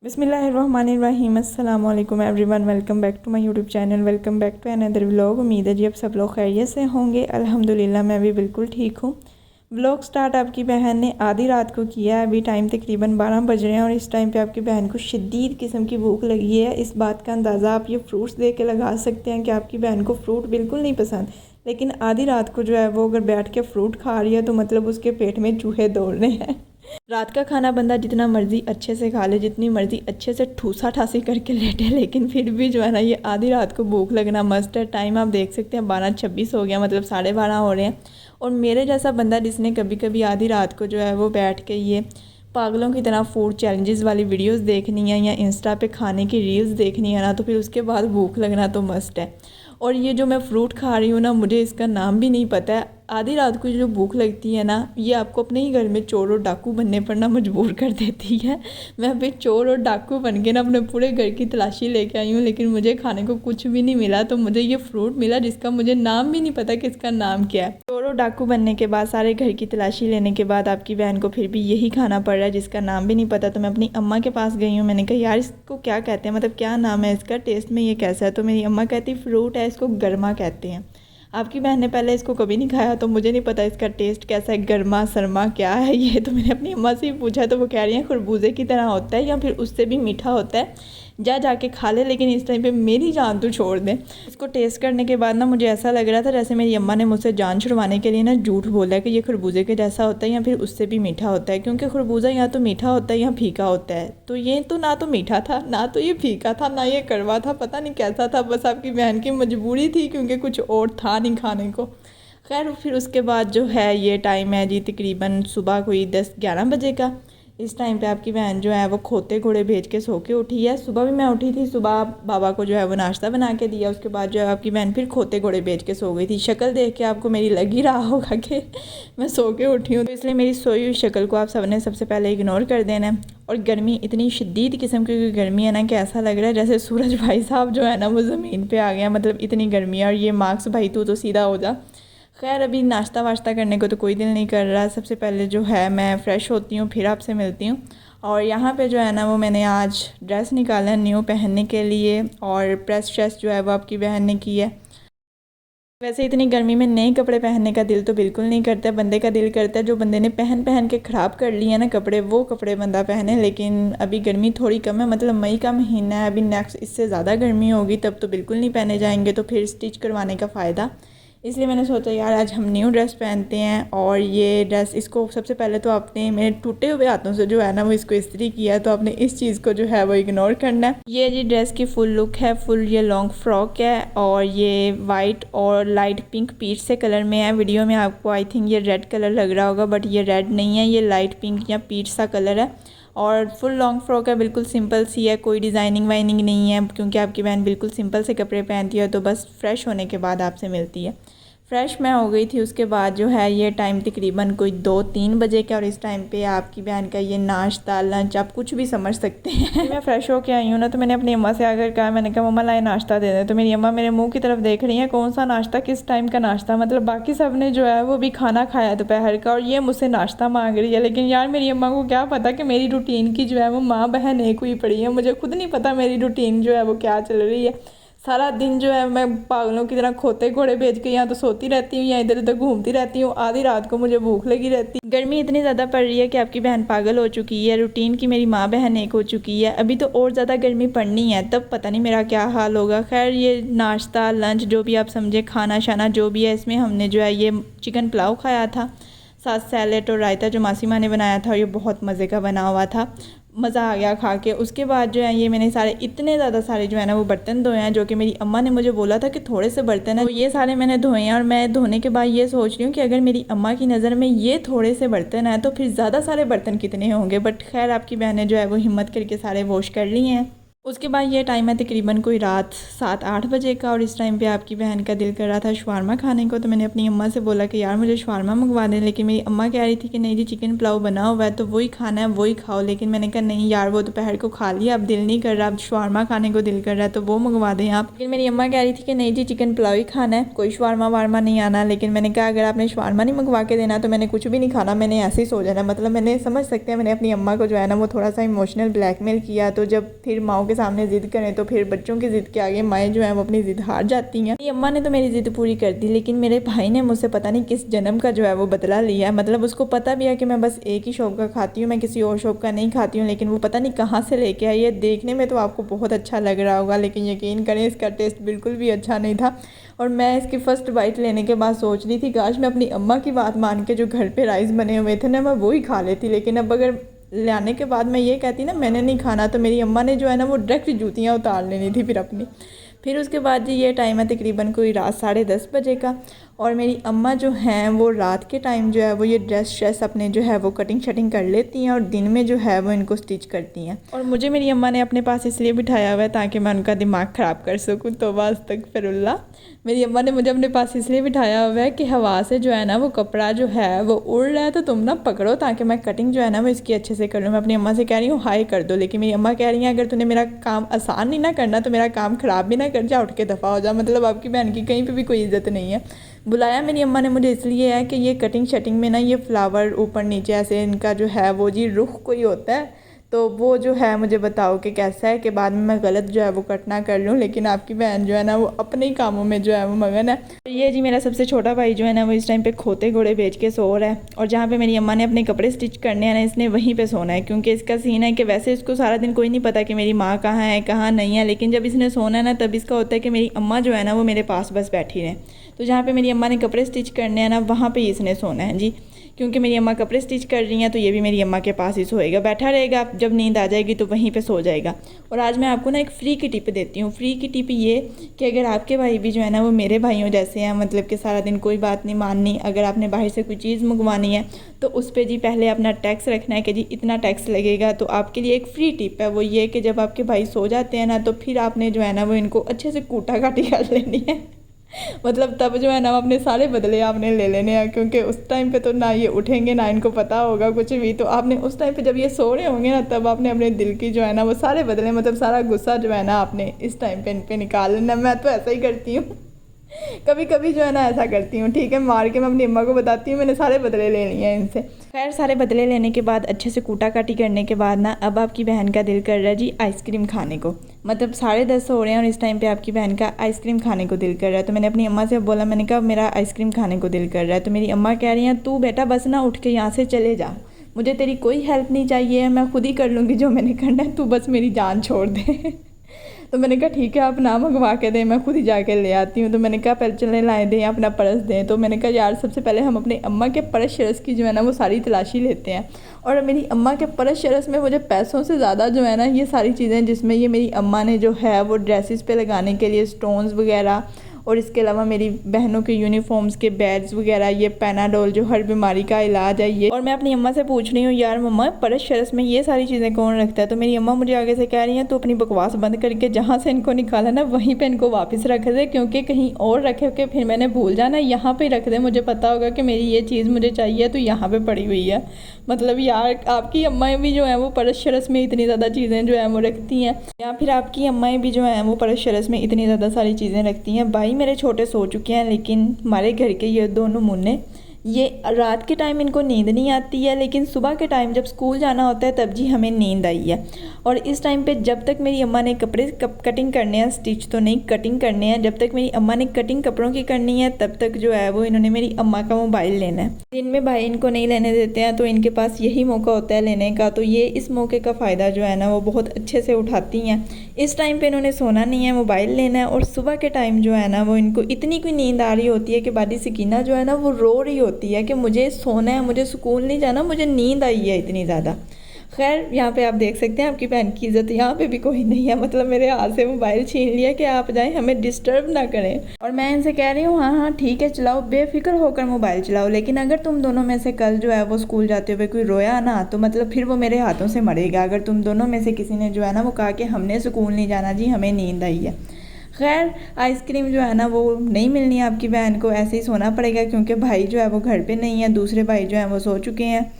बिस्मिल्लाहिर्रहमानिर्रहीम अस्सलाम वालेकुम everyone. Welcome back to my YouTube channel. Welcome back to another vlog. उम्मीद है जी आप सब लोग खैरियत से होंगे। अल्हम्दुलिल्लाह मैं भी बिल्कुल ठीक हूँ। व्लॉग स्टार्ट आपकी बहन ने आधी रात को किया है। अभी टाइम तकरीबन 12 बज रहे हैं और इस टाइम पे आपकी बहन को शदीद किस्म की भूख लगी है। इस बात का अंदाज़ा आप ये फ्रूट्स देख के लगा सकते हैं कि आपकी बहन को फ्रूट बिल्कुल नहीं पसंद, लेकिन आधी रात को जो है वो अगर बैठ के फ्रूट खा रही है तो मतलब उसके पेट में चूहे दौड़ रहे हैं। रात का खाना बंदा जितना मर्ज़ी अच्छे से खा ले, जितनी मर्ज़ी अच्छे से ठूसा ठासी करके लेटे, लेकिन फिर भी जो है ना ये आधी रात को भूख लगना मस्ट है। टाइम आप देख सकते हैं 12:26 हो गया, मतलब 12:30 हो रहे हैं। और मेरे जैसा बंदा जिसने कभी कभी आधी रात को जो है वो बैठ के ये पागलों की तरह फूड चैलेंजेस वाली वीडियोस देखनी है या इंस्टा पे खाने की रील्स देखनी है ना, तो फिर उसके बाद भूख लगना तो मस्ट है। और ये जो मैं फ़्रूट खा रही हूँ ना, मुझे इसका नाम भी नहीं पता है। आधी रात को जो भूख लगती है ना, ये आपको अपने ही घर में चोर और डाकू बनने पर ना मजबूर कर देती है। मैं अभी चोर और डाकू बन के ना अपने पूरे घर की तलाशी लेके आई हूँ, लेकिन मुझे खाने को कुछ भी नहीं मिला। तो मुझे ये फ्रूट मिला जिसका मुझे नाम भी नहीं पता कि इसका नाम क्या है। चोर और डाकू बनने के बाद, सारे घर की तलाशी लेने के बाद आपकी बहन को फिर भी यही खाना पड़ रहा है जिसका नाम भी नहीं पता। तो मैं अपनी अम्मा के पास गई हूँ। मैंने कहा यार इसको क्या कहते हैं, मतलब क्या नाम है इसका, टेस्ट में ये कैसा है। तो मेरी अम्मा कहती फ्रूट है, इसको गर्मा कहते हैं। आपकी बहन ने पहले इसको कभी नहीं खाया तो मुझे नहीं पता इसका टेस्ट कैसा है, गर्मा सरमा क्या है ये। तो मैंने अपनी अम्मा से ही पूछा तो वो कह रही हैं खरबूजे की तरह होता है या फिर उससे भी मीठा होता है, जाके खा ले, लेकिन इस टाइम पे मेरी जान तो छोड़ दें। इसको टेस्ट करने के बाद ना मुझे ऐसा लग रहा था जैसे मेरी अम्मा ने मुझसे जान छुड़वाने के लिए ना झूठ बोला है कि ये खरबूजे के जैसा होता है या फिर उससे भी मीठा होता है, क्योंकि खरबूजा या तो मीठा होता है या फीका होता है। तो ये तो ना तो मीठा था, ना तो ये फीका था, ना ये कड़वा था, पता नहीं कैसा था। बस आपकी बहन की मजबूरी थी क्योंकि कुछ और था नहीं खाने को। खैर फिर उसके बाद जो है ये टाइम है जी तकरीबन सुबह कोई 10-11 बजे का। इस टाइम पे आपकी बहन जो है वो खोते घोड़े भेज के सो के उठी है। सुबह भी मैं उठी थी, सुबह बाबा को जो है वो नाश्ता बना के दिया। उसके बाद जो है आपकी बहन फिर खोते घोड़े भेज के सो गई थी। शक्ल देख के आपको मेरी लग ही रहा होगा कि मैं सो के उठी हूँ, तो इसलिए मेरी सोई हुई शक्ल को आप सब ने सबसे पहले इग्नोर कर देना है। और गर्मी इतनी शदीद किस्म की गर्मी है ना कि ऐसा लग रहा है जैसे सूरज भाई साहब जो है ना वो ज़मीन पर आ गया, मतलब इतनी गर्मी है। और ये मार्क्स भाई तू तो सीधा हो जा। खैर अभी नाश्ता वाश्ता करने को तो कोई दिल नहीं कर रहा। सबसे पहले जो है मैं फ़्रेश होती हूँ, फिर आपसे मिलती हूँ। और यहाँ पे जो है ना वो मैंने आज ड्रेस निकाला है न्यू पहनने के लिए, और प्रेस श्रेस जो है वो आपकी बहन ने की है। वैसे इतनी गर्मी में नए कपड़े पहनने का दिल तो बिल्कुल नहीं करता। बंदे का दिल करता है जो बंदे ने पहन पहन के ख़राब कर लिए हैं ना कपड़े, वो कपड़े बंदा पहने। लेकिन अभी गर्मी थोड़ी कम है, मतलब मई का महीना है। अभी नेक्स्ट इससे ज़्यादा गर्मी होगी तब तो बिल्कुल नहीं पहने जाएंगे, तो फिर स्टिच करवाने का फ़ायदा। इसलिए मैंने सोचा यार आज हम न्यू ड्रेस पहनते हैं। और ये ड्रेस, इसको सबसे पहले तो आपने मेरे टूटे हुए हाथों से जो है ना वो इसको इस्त्री किया है, तो आपने इस चीज़ को जो है वो इग्नोर करना है। ये जी ड्रेस की फुल लुक है, फुल ये लॉन्ग फ्रॉक है और ये वाइट और लाइट पिंक पीच से कलर में है। वीडियो में आपको आई थिंक ये रेड कलर लग रहा होगा, बट ये रेड नहीं है, ये लाइट पिंक या पीच सा कलर है। और फुल लॉन्ग फ्रॉक है, बिल्कुल सिंपल सी है, कोई डिज़ाइनिंग वाइनिंग नहीं है, क्योंकि आपकी बहन बिल्कुल सिंपल से कपड़े पहनती है। तो बस फ्रेश होने के बाद आपसे मिलती है। फ़्रेश मैं हो गई थी। उसके बाद जो है ये टाइम तकरीबन कोई 2-3 बजे का, और इस टाइम पे आपकी बहन का ये नाश्ता लंच आप कुछ भी समझ सकते हैं। मैं फ़्रेश होके आई हूँ ना, तो मैंने अपनी अम्मा से आकर कहा, मैंने कहा मम्मा लाए नाश्ता दे दे। तो मेरी अम्मा मेरे मुंह की तरफ देख रही है, कौन सा नाश्ता, किस टाइम का नाश्ता। मतलब बाकी सब ने जो है वो भी खाना खाया दोपहर का और ये मुझसे नाश्ता मांग रही है। लेकिन यार मेरी अम्मा को क्या पता कि मेरी रूटीन की जो है वो माँ बहन एक हुई पड़ी है। मुझे खुद नहीं पता मेरी रूटीन जो है वो क्या चल रही है। सारा दिन जो है मैं पागलों की तरह खोते घोड़े भेज के यहाँ तो सोती रहती हूँ या इधर उधर घूमती रहती हूँ। आधी रात को मुझे भूख लगी रहती। गर्मी इतनी ज़्यादा पड़ रही है कि आपकी बहन पागल हो चुकी है। रूटीन की मेरी माँ बहन एक हो चुकी है। अभी तो और ज़्यादा गर्मी पड़नी है, तब पता नहीं मेरा क्या हाल होगा। खैर ये नाश्ता लंच जो भी आप समझे, खाना शाना जो भी है, इसमें हमने जो है ये चिकन पुलाव खाया था, साथ सैलेड और रायता जो मासी माँ ने बनाया था, और ये बहुत मज़े का बना हुआ था। मज़ा आ गया खा के। उसके बाद जो है ये मैंने सारे इतने ज़्यादा सारे जो है ना वो बर्तन धोए हैं, जो कि मेरी अम्मा ने मुझे बोला था कि थोड़े से बर्तन हैं, तो ये सारे मैंने धोए हैं। और मैं धोने के बाद ये सोच रही हूँ कि अगर मेरी अम्मा की नज़र में ये थोड़े से बर्तन हैं तो फिर ज़्यादा सारे बर्तन कितने होंगे। बट खैर आपकी बहन ने जो है वो हिम्मत करके सारे वॉश कर लिए हैं। उसके बाद ये टाइम है तकरीबन कोई रात 7-8 बजे का, और इस टाइम पे आपकी बहन का दिल कर रहा था शवारमा खाने को। तो मैंने अपनी अम्मा से बोला कि यार मुझे शवारमा मंगवा दें, लेकिन मेरी अम्मा कह रही थी कि नहीं जी चिकन पुलाव बना हुआ है तो वही खाना है वही खाओ। लेकिन मैंने कहा नहीं यार वो दोपहर को खा लिया, अब दिल नहीं कर रहा, अब शवारमा खाने को दिल कर रहा है तो वो मंगवा दें आप। लेकिन मेरी अम्मा कह रही थी कि नहीं जी चिकन पुलाव ही खाना है, कोई शवारमा वारमा नहीं आना। लेकिन मैंने कहा अगर आपने शवारमा नहीं मंगवा के देना तो मैंने कुछ भी नहीं खाना, मैंने ऐसे ही सो जाना। मतलब मैंने समझ सकते हैं मैंने अपनी अम्मा को जो है ना वो थोड़ा सा इमोशनल ब्लैकमेल किया। तो जब फिर माओ के सामने ज़िद करें तो फिर बच्चों की ज़िद के आगे माएँ जो हैं वो अपनी ज़िद हार जाती हैं। मेरी अम्मा ने तो मेरी ज़िद पूरी कर दी, लेकिन मेरे भाई ने मुझसे पता नहीं किस जन्म का जो है वो बदला लिया। मतलब उसको पता भी है कि मैं बस एक ही शॉप का खाती हूँ, मैं किसी और शॉप का नहीं खाती हूँ, लेकिन वो पता नहीं कहाँ से लेके आई है। देखने में तो आपको बहुत अच्छा लग रहा होगा, लेकिन यकीन करें इसका टेस्ट बिल्कुल भी अच्छा नहीं था। और मैं इसकी फ़र्स्ट बाइट लेने के बाद सोच रही थी काश मैं अपनी अम्मा की बात मान के जो घर पे राइस बने हुए थे ना मैं वो ही खा लेती। लेकिन अब अगर लाने के बाद मैं ये कहती ना मैंने नहीं खाना तो मेरी अम्मा ने जो है ना वो डायरेक्ट जूतियाँ उतार लेनी थी फिर अपनी। फिर उसके बाद जी ये टाइम है तकरीबन कोई रात 10:30 बजे का, और मेरी अम्मा जो हैं वो रात के टाइम जो है वो ये ड्रेस अपने जो है वो कटिंग शटिंग कर लेती हैं और दिन में जो है वो इनको स्टिच करती हैं। और मुझे मेरी अम्मा ने अपने पास इसलिए बिठाया हुआ है ताकि मैं उनका दिमाग ख़राब कर सकूँ। तौबा अस्तगफिरुल्लाह। मेरी अम्मा ने मुझे अपने पास इसलिए बिठाया हुआ है कि हवा से जो है ना वो कपड़ा जो है वो उड़ रहा है तो तुम ना पकड़ो ताकि मैं कटिंग जो है ना वो इसकी अच्छे से कर लूँ। मैं अपनी अम्मा से कह रही हूँ हाई कर दो, लेकिन मेरी अम्मा कह रही हैं अगर तूने मेरा काम आसान नहीं ना करना तो मेरा काम ख़राब भी ना कर जा, उठ के दफ़ा हो जा। मतलब आपकी बहन की कहीं पर भी कोई इज़्ज़त नहीं है। बुलाया मेरी अम्मा ने मुझे इसलिए है कि ये कटिंग शटिंग में ना ये फ्लावर ऊपर नीचे ऐसे इनका जो है वो जी रुख कोई होता है, तो वो जो है मुझे बताओ कि कैसा है कि बाद में मैं गलत जो है वो कट ना कर लूँ। लेकिन आपकी बहन जो है ना वो अपने ही कामों में जो है वो मगन है। तो ये जी मेरा सबसे छोटा भाई जो है ना वो इस टाइम पे खोते घोड़े बेच के सो रहा है, और जहाँ पे मेरी अम्मा ने अपने कपड़े स्टिच करने हैं ना इसने वहीं पे सोना है। क्योंकि इसका सीन है कि वैसे इसको सारा दिन कोई नहीं पता कि मेरी माँ कहाँ है कहाँ नहीं है, लेकिन जब इसने सोना है ना तब इसका होता है कि मेरी अम्मा जो है ना वो मेरे पास बस बैठी रहे। तो जहाँ पे मेरी अम्मा ने कपड़े स्टिच करने हैं ना वहाँ पे इसने सोना है जी, क्योंकि मेरी अम्मा कपड़े स्टिच कर रही हैं तो ये भी मेरी अम्मा के पास ही सोएगा, बैठा रहेगा। जब नींद आ जाएगी तो वहीं पे सो जाएगा। और आज मैं आपको ना एक फ़्री की टिप देती हूँ। फ़्री की टिप ये कि अगर आपके भाई भी जो है ना वो मेरे भाइयों जैसे हैं, मतलब कि सारा दिन कोई बात नहीं माननी, अगर आपने बाहर से कोई चीज़ मंगवानी है तो उस पर जी पहले अपना टैक्स रखना है कि जी इतना टैक्स लगेगा। तो आपके लिए एक फ़्री टिप है, वो ये कि जब आपके भाई सो जाते हैं ना तो फिर आपने जो है ना वो इनको अच्छे से कूटा काटी कर लेनी है। मतलब तब जो है ना अपने सारे बदले आपने ले लेने हैं, क्योंकि उस टाइम पे तो ना ये उठेंगे ना इनको पता होगा कुछ भी। तो आपने उस टाइम पे जब ये सो रहे होंगे ना तब आपने अपने दिल की जो है ना वो सारे बदले, मतलब सारा गुस्सा जो है ना आपने इस टाइम पे इन पे निकाल लेना। मैं तो ऐसा ही करती हूँ कभी कभी जो है ना ऐसा करती हूँ। ठीक है, मार के मैं अपनी अम्मा को बताती हूँ मैंने सारे बदले ले लिए हैं इनसे। खैर सारे बदले लेने के बाद अच्छे से कूटा काटी करने के बाद ना अब आपकी बहन का दिल कर रहा है जी आइसक्रीम खाने को। मतलब 10:30 हो रहे हैं और इस टाइम पे आपकी बहन का आइसक्रीम खाने को दिल कर रहा है। तो मैंने अपनी अम्मा से बोला, मैंने कहा मेरा आइसक्रीम खाने को दिल कर रहा है। तो मेरी अम्मा कह रही हैं तू बेटा बस ना उठ के यहाँ से चले जा, मुझे तेरी कोई हेल्प नहीं चाहिए, मैं खुद ही कर लूँगी जो मैंने करना है, तू बस मेरी जान छोड़ दे। तो मैंने कहा ठीक है आप ना मंगवा के दें, मैं खुद ही जाके ले आती हूँ। तो मैंने कहा पहले चले लाए दें अपना पर्स दें। तो मैंने कहा यार सबसे पहले हम अपने अम्मा के पर्स शरस की जो है ना वो सारी तलाशी लेते हैं। और मेरी अम्मा के पर्स शरस में मुझे पैसों से ज़्यादा जो है ना ये सारी चीज़ें जिसमें ये मेरी अम्मा ने जो है वो ड्रेसेस पे लगाने के लिए स्टोन्स वगैरह, और इसके अलावा मेरी बहनों के यूनिफॉर्म्स के बैग्स वगैरह, ये पैनाडोल जो हर बीमारी का इलाज है ये। और मैं अपनी अम्मा से पूछ रही हूँ यार मम्मा पर्स शरस में ये सारी चीज़ें कौन रखता है। तो मेरी अम्मा मुझे आगे से कह रही हैं तो अपनी बकवास बंद करके जहाँ से इनको निकाला ना वहीं पे इनको वापस रख दे, क्योंकि कहीं और रखे के फिर मैंने भूल जाना, यहाँ पे रख दे, मुझे पता होगा कि मेरी ये चीज़ मुझे चाहिए तो यहाँ पे पड़ी हुई है। मतलब यार आपकी अम्माएँ भी जो हैं वो पर्स शरस में इतनी ज़्यादा चीज़ें जो हैं वो रखती हैं, या फिर आपकी अम्माएँ भी जो हैं वो पर्स शरस में इतनी ज़्यादा सारी चीज़ें रखती हैं। भाई मेरे छोटे सो चुके हैं, लेकिन हमारे घर के ये दोनों मुन्ने, ये रात के टाइम इनको नींद नहीं आती है, लेकिन सुबह के टाइम जब स्कूल जाना होता है तब जी हमें नींद आई है। और इस टाइम पे जब तक मेरी अम्मा ने कपड़े कटिंग करने हैं, स्टिच तो नहीं कटिंग करने हैं, जब तक मेरी अम्मा ने कटिंग कपड़ों की करनी है तब तक जो है वो इन्होंने मेरी अम्मा का मोबाइल लेना है। दिन में भाई इनको नहीं लेने देते हैं तो इनके पास यही मौका होता है लेने का। तो ये इस मौके का फ़ायदा जो है ना वो बहुत अच्छे से उठाती हैं। इस टाइम पे इन्होंने सोना नहीं है, मोबाइल लेना है। और सुबह के टाइम जो है ना वो इनको इतनी कोई नींद आ रही होती है कि बादी सकीना जो है ना वो रो रही होती है कि मुझे सोना है, मुझे सुकून नहीं जाना, मुझे नींद आई है इतनी ज़्यादा। खैर यहाँ पे आप देख सकते हैं आपकी बहन की इज़्ज़त यहाँ पे भी कोई नहीं है, मतलब मेरे हाथ से मोबाइल छीन लिया कि आप जाएं, हमें डिस्टर्ब ना करें। और मैं इनसे कह रही हूँ हाँ हाँ ठीक है चलाओ, बेफिक्र होकर मोबाइल चलाओ, लेकिन अगर तुम दोनों में से कल जो है वो स्कूल जाते हुए कोई रोया ना तो मतलब फिर वो मेरे हाथों से मरेगा। अगर तुम दोनों में से किसी ने जो है ना वो कहा कि हमने स्कूल नहीं जाना जी, हमें नींद आई है। खैर आइसक्रीम जो है ना वो नहीं मिलनी है आपकी बहन को, ऐसे ही सोना पड़ेगा क्योंकि भाई जो है वो घर पे नहीं है, दूसरे भाई जो हैं वो सो चुके हैं।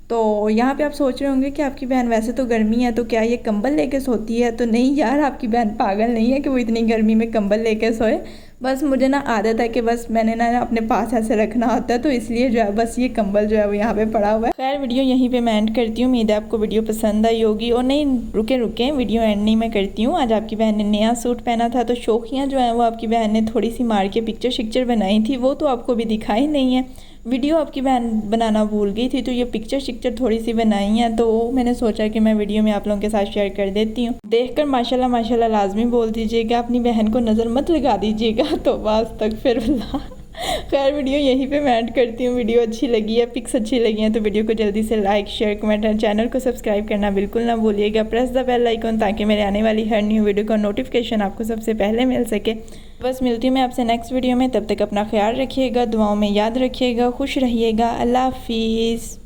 तो यहाँ पे आप सोच रहे होंगे कि आपकी बहन वैसे तो गर्मी है तो क्या ये कंबल लेके सोती है, तो नहीं यार, आपकी बहन पागल नहीं है कि वो इतनी गर्मी में कंबल लेके सोए। बस मुझे ना आदत है कि बस मैंने ना अपने पास ऐसे रखना होता है, तो इसलिए जो है बस ये कंबल जो है वो यहाँ पे पड़ा हुआ है। खैर वीडियो यहीं पे मैं एंड करती हूँ, उम्मीद है आपको वीडियो पसंद आई होगी। और नहीं रुके वीडियो एंड नहीं मैं करती हूँ। आज आपकी बहन ने नया सूट पहना था, तो शौकियाँ जो हैं वो आपकी बहन ने थोड़ी सी मार के पिक्चर शिक्चर बनाई थी, वो तो आपको भी दिखाई नहीं है। वीडियो आपकी बहन बनाना भूल गई थी, तो ये पिक्चर शिक्चर थोड़ी सी बनाई हैं, तो मैंने सोचा कि मैं वीडियो में आप लोगों के साथ शेयर कर देती हूँ। देखकर माशाल्लाह माशाल्लाह लाजमी बोल दीजिएगा, अपनी बहन को नज़र मत लगा दीजिएगा। तो बस तक फिर खैर वीडियो यहीं पे मैं एंड करती हूँ। वीडियो अच्छी लगी है, पिक्स अच्छी लगी हैं तो वीडियो को जल्दी से लाइक शेयर कमेंट और चैनल को सब्सक्राइब करना बिल्कुल ना भूलिएगा। प्रेस द बेल आइकन ताकि मेरे आने वाली हर न्यू वीडियो का नोटिफिकेशन आपको सबसे पहले मिल सके। बस मिलती हूँ मैं आपसे नेक्स्ट वीडियो में, तब तक अपना ख्याल रखिएगा, दुआओं में याद रखिएगा, खुश रहिएगा। अल्लाह हाफिज़।